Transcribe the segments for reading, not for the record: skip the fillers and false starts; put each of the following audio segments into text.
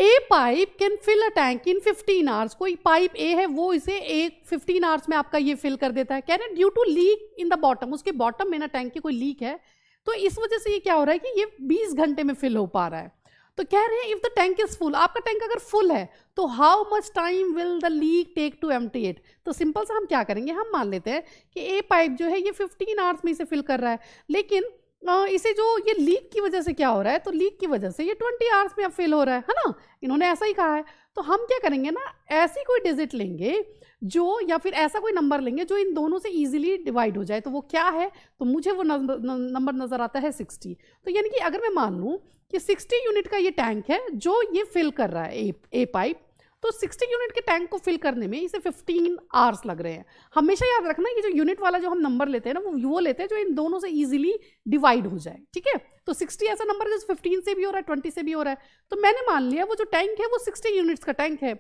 A pipe can fill a tank in 15 hours. कोई pipe A है वो इसे 15 आवर्स में आपका ये फिल कर देता है। कह रहे हैं due to leak in the bottom, उसके बॉटम में ना टैंक की कोई लीक है, तो इस वजह से ये क्या हो रहा है कि ये 20 घंटे में फिल हो पा रहा है। तो कह रहे हैं if the tank is full, आपका टैंक अगर फुल है तो how much time will the leak take to empty it. तो सिंपल सा हम क्या करेंगे, हम मान लेते हैं कि ए पाइप जो है ये 15 आवर्स में इसे फिल कर रहा है, लेकिन इसे जो ये लीक की वजह से क्या हो रहा है, तो लीक की वजह से ये 20 आवर्स में अब फिल हो रहा है ना, इन्होंने ऐसा ही कहा है। तो हम क्या करेंगे ना, ऐसी कोई डिजिट लेंगे जो, या फिर ऐसा कोई नंबर लेंगे जो इन दोनों से इजीली डिवाइड हो जाए। तो वो क्या है, तो मुझे वो नंबर नज़र आता है 60। तो यानी कि अगर मैं मान लूँ कि 60 यूनिट का ये टैंक है जो ये फिल कर रहा है ए पाइप, तो 60 यूनिट के टैंक को फिल करने में इसे 15 आवर्स लग रहे हैं। हमेशा याद रखना कि जो यूनिट वाला जो हम नंबर लेते हैं ना, वो लेते हैं जो इन दोनों से इजीली डिवाइड हो जाए, ठीक है। तो 60 ऐसा नंबर है जो 15 से भी हो रहा है, 20 से भी हो रहा है। तो मैंने मान लिया वो जो टैंक है वो 60 यूनिट्स का टैंक है।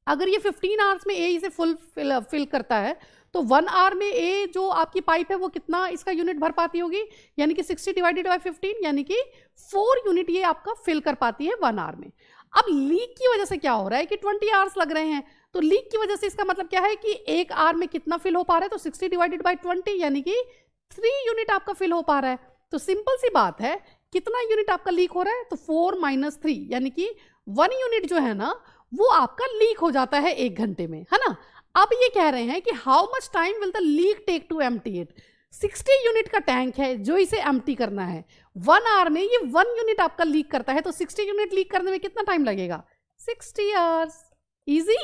अगर ये 15 आवर्स में ए इसे फिल करता है, तो 1 आवर में ए जो आपकी पाइप है वो कितना इसका यूनिट भर पाती होगी, यानी कि 60 डिवाइडेड बाय 15, यानी कि 4 यूनिट ये आपका फिल कर पाती है 1 आवर में। अब लीक की वजह से क्या हो रहा है कि 20 आवर्स लग रहे हैं, तो लीक की वजह से इसका मतलब क्या है कि 1 आवर में कितना फिल हो पा रहा है, तो 60 डिवाइडेड बाय 20 यानी कि 3 यूनिट आपका फिल हो पा रहा है। तो सिंपल सी बात है, कितना यूनिट आपका लीक हो रहा है, तो 4 - 3 यानी कि 1 यूनिट जो है ना वो आपका लीक हो जाता है 1 घंटे में, है ना। अब ये कह रहे हैं कि how much time will the leak take to empty it. 60 unit का टैंक है जो इसे एम्प्टी करना है, 1 आवर में ये 1 यूनिट आपका लीक करता है, तो 60 यूनिट लीक करने में कितना टाइम लगेगा, 60 आवर्स। इजी।